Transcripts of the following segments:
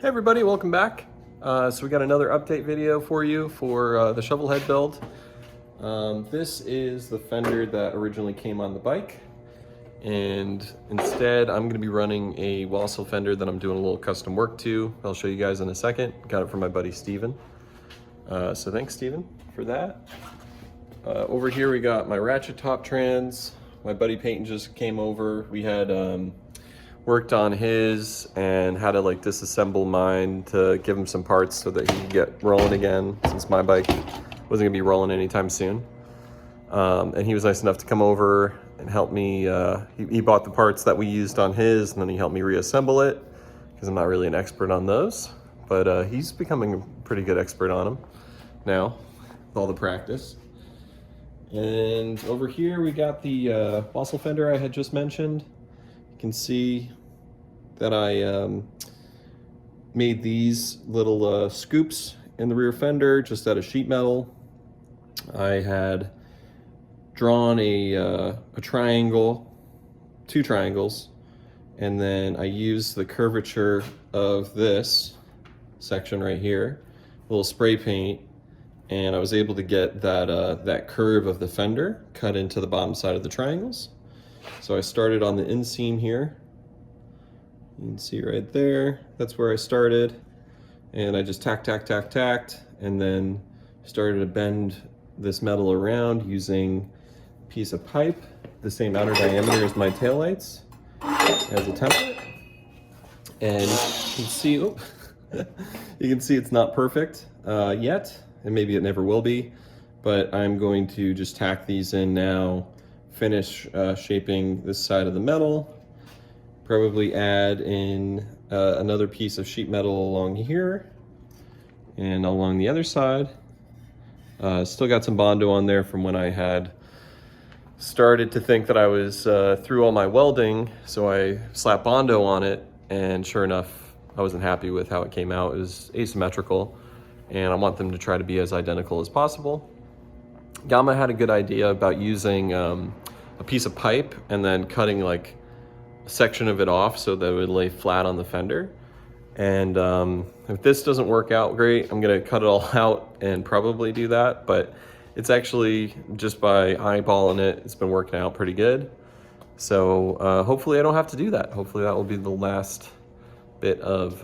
Hey everybody, welcome back. So we got another update video for you for the Shovelhead build. This is the Fender that originally came on the bike, and instead I'm going to be running a Wassel Fender that I'm doing a little custom work to. I'll show you guys in a second. Got it from my buddy Steven. So thanks Steven for that. Over here we got my ratchet top trans. My buddy Peyton just came over. We had worked on his and had to like disassemble mine to give him some parts so that he could get rolling again, since my bike wasn't gonna be rolling anytime soon. And he was nice enough to come over and help me. He bought the parts that we used on his, and then he helped me reassemble it, because I'm not really an expert on those, but he's becoming a pretty good expert on them now with all the practice. And over here we got the Wassel Fender I had just mentioned. You can see that I made these little scoops in the rear fender just out of sheet metal. I had drawn a triangle, two triangles, and then I used the curvature of this section right here, a little spray paint, and I was able to get that, that curve of the fender cut into the bottom side of the triangles. So I started on the inseam here. You can see right there, that's where I started. And I just tacked, and then started to bend this metal around using a piece of pipe, the same outer diameter as my taillights, as a template. And you can see, you can see it's not perfect yet, and maybe it never will be, but I'm going to just tack these in now, finish shaping this side of the metal, probably add in another piece of sheet metal along here and along the other side. Still got some Bondo on there from when I had started to think that I was through all my welding, so I slapped Bondo on it, and sure enough, I wasn't happy with how it came out. It was asymmetrical, and I want them to try to be as identical as possible. Gamma had a good idea about using a piece of pipe and then cutting like a section of it off so that it would lay flat on the fender. And if this doesn't work out great, I'm gonna cut it all out and probably do that, but it's actually just by eyeballing it, it's been working out pretty good. So hopefully I don't have to do that. Hopefully that will be the last bit of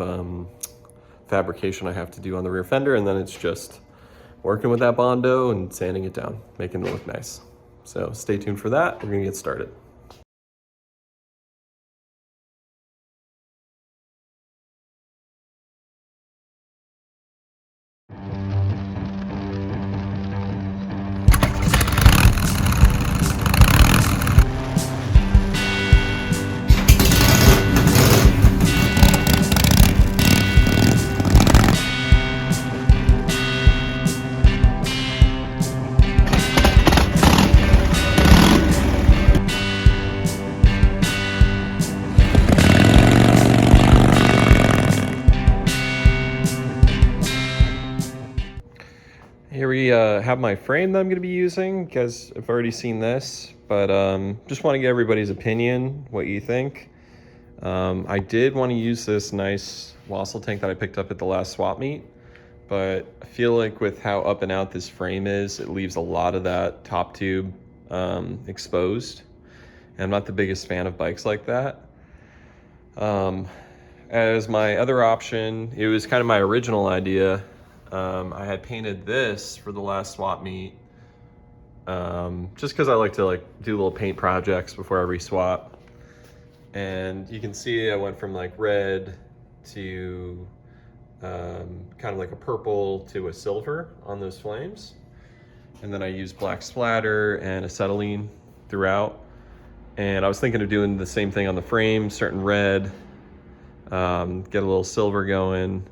fabrication I have to do on the rear fender, and then it's just working with that Bondo and sanding it down, making it look nice. So stay tuned for that. We're gonna get started. Here we have my frame that I'm going to be using, because I've already seen this, but just want to get everybody's opinion, what you think. I did want to use this nice Wassel tank that I picked up at the last swap meet, but I feel like with how up and out this frame is, it leaves a lot of that top tube exposed, and I'm not the biggest fan of bikes like that. As my other option, it was kind of my original idea. I had painted this for the last swap meet, just because I like to do little paint projects before every swap. And you can see I went from like red to kind of like a purple to a silver on those flames. And then I used black splatter and acetylene throughout. And I was thinking of doing the same thing on the frame, starting red, get a little silver going,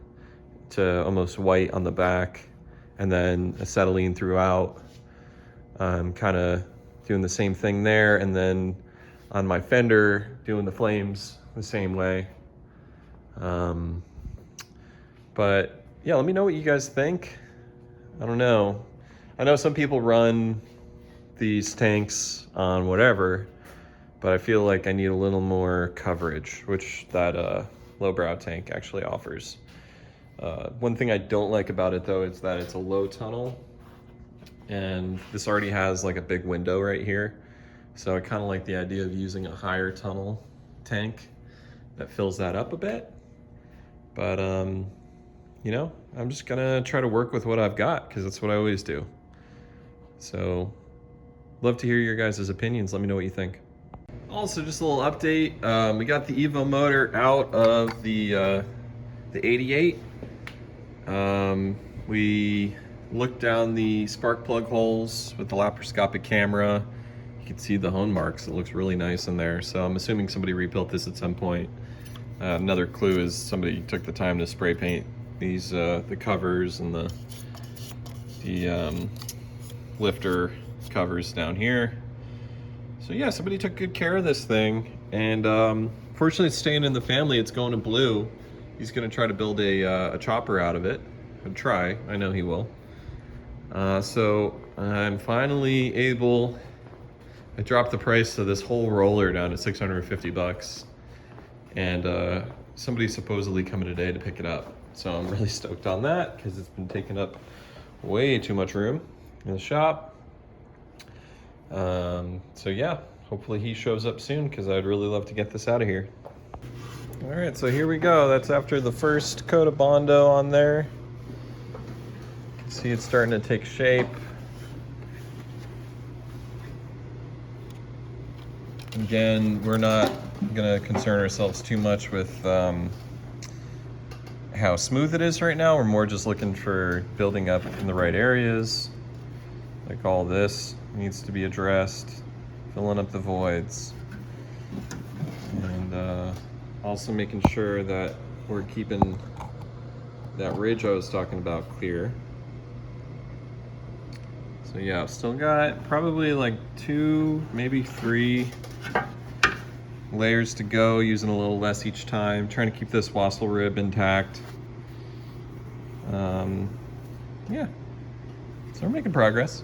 to almost white on the back, and then acetylene throughout. Kind of doing the same thing there, and then on my fender doing the flames the same way. But yeah, let me know what you guys think. I don't know. I know some people run these tanks on whatever, but I feel like I need a little more coverage, which that lowbrow tank actually offers. One thing I don't like about it though is that it's a low tunnel, and this already has like a big window right here. So I kind of like the idea of using a higher tunnel tank that fills that up a bit. But you know, I'm just gonna try to work with what I've got, because that's what I always do. So love to hear your guys' opinions. Let me know what you think. Also, just a little update. We got the Evo motor out of the 88. We looked down the spark plug holes with the laparoscopic camera. You can see the hone marks. It looks really nice in there. So I'm assuming somebody rebuilt this at some point. Another clue is somebody took the time to spray paint these the covers and the lifter covers down here. So yeah, somebody took good care of this thing, and fortunately it's staying in the family. It's going to Blue. He's going to try to build a chopper out of it. And try. I know he will. So I'm finally able. I dropped the price of this whole roller down to 650 bucks, and somebody's supposedly coming today to pick it up. So I'm really stoked on that, because it's been taking up way too much room in the shop. So yeah, hopefully he shows up soon, because I'd really love to get this out of here. All right, so here we go. That's after the first coat of Bondo on there. You can see it's starting to take shape. Again, we're not gonna concern ourselves too much with how smooth it is right now. We're more just looking for building up in the right areas. Like all this needs to be addressed, filling up the voids. And also making sure that we're keeping that ridge I was talking about clear. So yeah, I've still got probably like 2, maybe 3 layers to go, using a little less each time, trying to keep this wassail rib intact. Yeah, so we're making progress.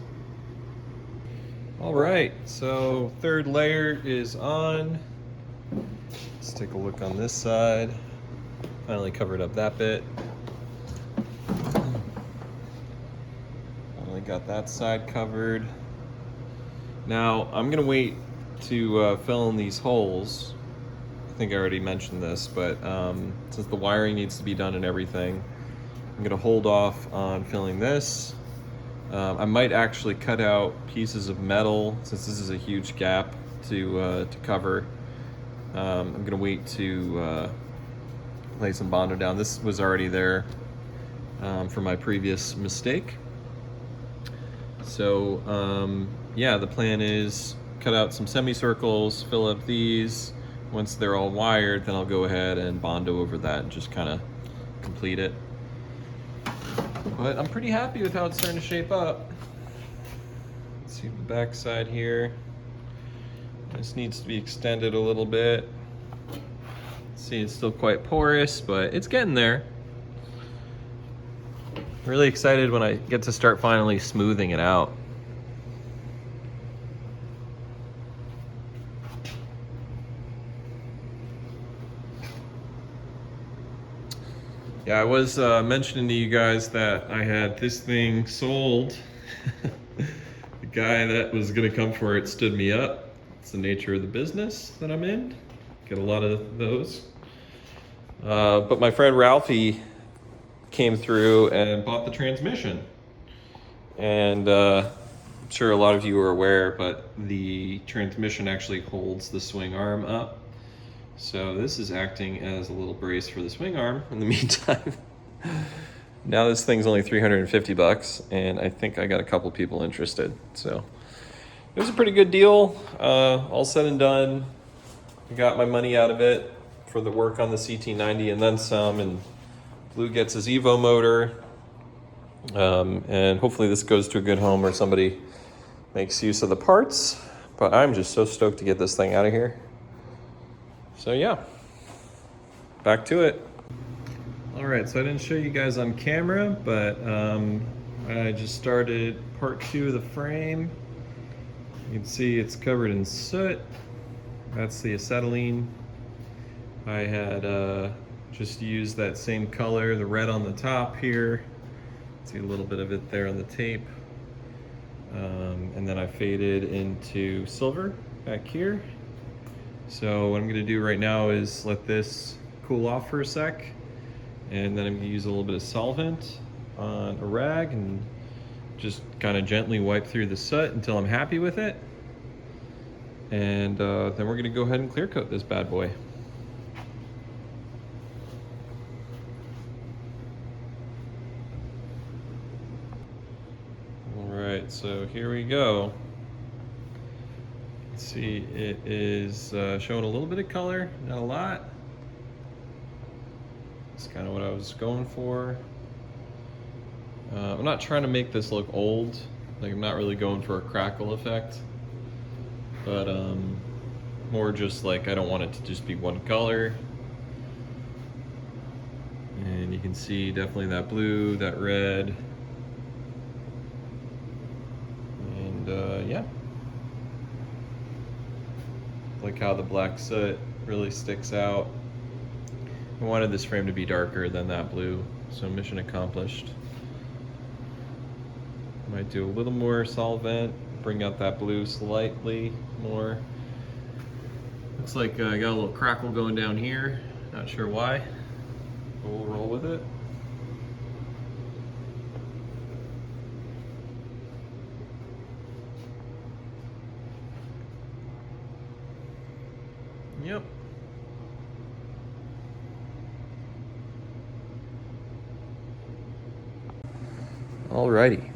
All right, so 3rd layer is on. Let's take a look on this side. Finally covered up that bit. Finally got that side covered. Now I'm gonna wait to fill in these holes. I think I already mentioned this, but since the wiring needs to be done and everything, I'm gonna hold off on filling this. I might actually cut out pieces of metal, since this is a huge gap to cover. I'm gonna wait to lay some Bondo down. This was already there from my previous mistake. So yeah, the plan is cut out some semicircles, fill up these. Once they're all wired, then I'll go ahead and Bondo over that and just kind of complete it. But I'm pretty happy with how it's starting to shape up. Let's see the back side here. This needs to be extended a little bit. See, it's still quite porous, but it's getting there. Really excited when I get to start finally smoothing it out. Yeah, I was mentioning to you guys that I had this thing sold. The guy that was gonna come for it stood me up. It's the nature of the business that I'm in. Get a lot of those. But my friend Ralphie came through and bought the transmission. And I'm sure a lot of you are aware, but the transmission actually holds the swing arm up. So this is acting as a little brace for the swing arm in the meantime. Now this thing's only 350 bucks, and I think I got a couple people interested. So it was a pretty good deal. All said and done, I got my money out of it for the work on the CT90 and then some, and Blue gets his Evo motor. And hopefully this goes to a good home where somebody makes use of the parts. But I'm just so stoked to get this thing out of here. So yeah, back to it. All right, so I didn't show you guys on camera, but I just started part 2 of the frame. You can see it's covered in soot. That's the acetylene. I had Just use that same color, the red on the top here. See a little bit of it there on the tape. And then I faded into silver back here. So what I'm gonna do right now is let this cool off for a sec, and then I'm gonna use a little bit of solvent on a rag and just kind of gently wipe through the soot until I'm happy with it. And then we're gonna go ahead and clear coat this bad boy. Alright, so here we go. Let's see, it is showing a little bit of color, not a lot. It's kind of what I was going for. I'm not trying to make this look old, like I'm not really going for a crackle effect, but more just like I don't want it to just be one color. And you can see definitely that blue, that red, and yeah. Like how the black soot really sticks out. I wanted this frame to be darker than that blue, so mission accomplished. Might do a little more solvent, bring out that blue slightly more. Looks like I got a little crackle going down here, not sure why, but we'll roll with it. Yep. Alrighty.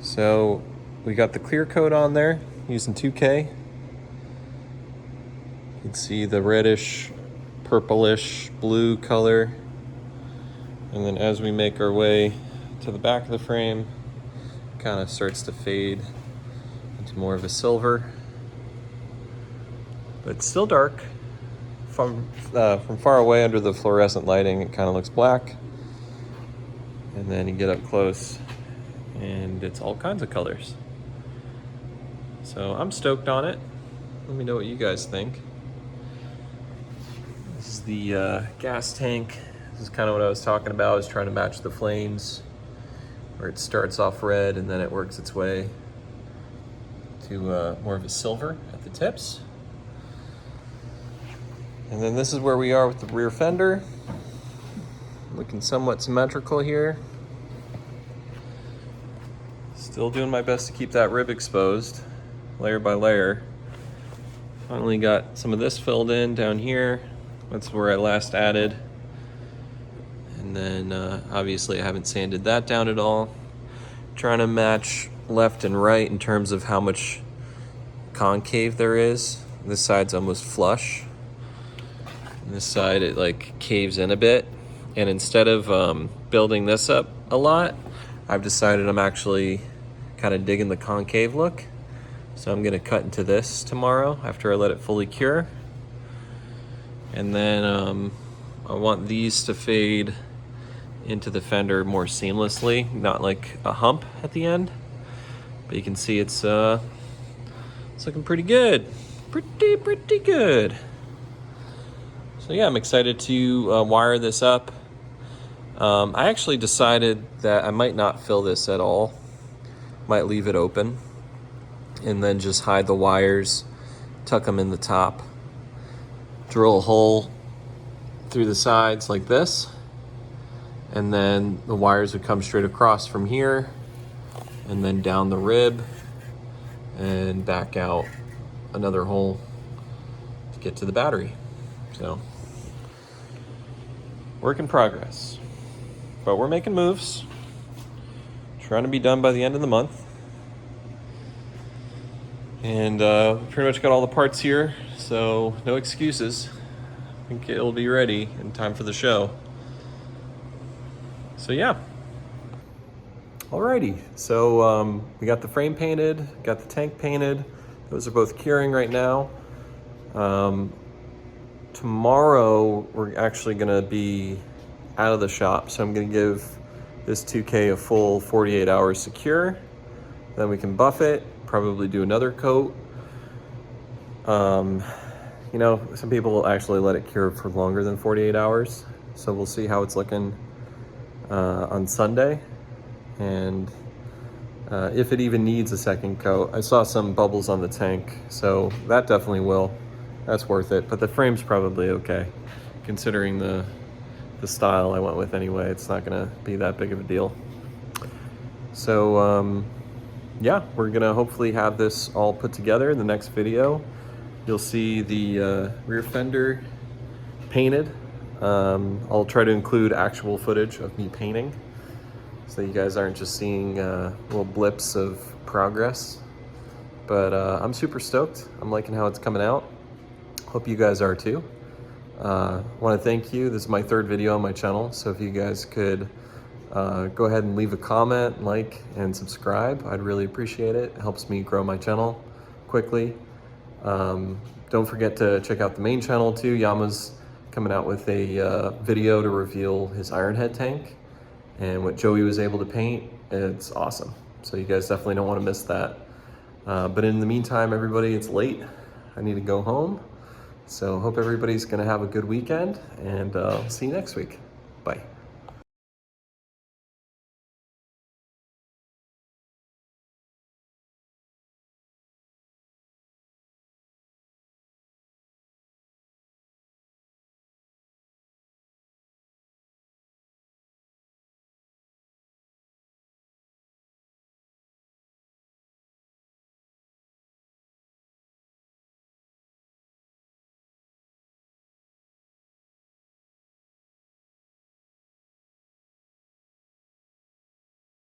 So we got the clear coat on there using 2K. You can see the reddish, purplish, blue color. And then as we make our way to the back of the frame, it kind of starts to fade into more of a silver. But it's still dark. From far away under the fluorescent lighting, it kind of looks black. And then you get up close and it's all kinds of colors. So I'm stoked on it. Let me know what you guys think. This is the gas tank. This is kind of what I was talking about. I was trying to match the flames, where it starts off red and then it works its way to more of a silver at the tips. And then this is where we are with the rear fender. Looking somewhat symmetrical here. Still doing my best to keep that rib exposed, layer by layer. Finally got some of this filled in down here. That's where I last added. And then obviously I haven't sanded that down at all. Trying to match left and right in terms of how much concave there is. This side's almost flush. And this side it like caves in a bit. And instead of building this up a lot, I've decided I'm actually kind of digging the concave look. So I'm gonna cut into this tomorrow after I let it fully cure. And then I want these to fade into the fender more seamlessly, not like a hump at the end. But you can see it's looking pretty good. Pretty good. So yeah, I'm excited to wire this up. I actually decided that I might not fill this at all. Might leave it open and then just hide the wires, tuck them in the top, drill a hole through the sides like this, and then the wires would come straight across from here and then down the rib and back out another hole to get to the battery. So, work in progress. But we're making moves. Trying to be done by the end of the month. And pretty much got all the parts here, so no excuses. I think it'll be ready in time for the show. So yeah. Alrighty, so we got the frame painted, got the tank painted. Those are both curing right now. Tomorrow we're actually gonna be out of the shop, so I'm gonna give this 2K a full 48 hours secure. Then we can buff it, probably do another coat. You know, some people will actually let it cure for longer than 48 hours. So we'll see how it's looking on Sunday. And if it even needs a second coat. I saw some bubbles on the tank, so that definitely will. That's worth it. But the frame's probably okay, considering the style I went with anyway. It's not gonna be that big of a deal. So yeah, we're gonna hopefully have this all put together in the next video. You'll see the rear fender painted. I'll try to include actual footage of me painting, so you guys aren't just seeing little blips of progress. But I'm super stoked. I'm liking how it's coming out. Hope you guys are too. I want to thank you. This is my 3rd video on my channel, so if you guys could go ahead and leave a comment, like, and subscribe, I'd really appreciate it. It helps me grow my channel quickly. Don't forget to check out the main channel too. Yama's coming out with a video to reveal his iron head tank and what Joey was able to paint. It's awesome. So you guys definitely don't want to miss that. But in the meantime, everybody, it's late. I need to go home. So hope everybody's gonna have a good weekend, and see you next week. Bye.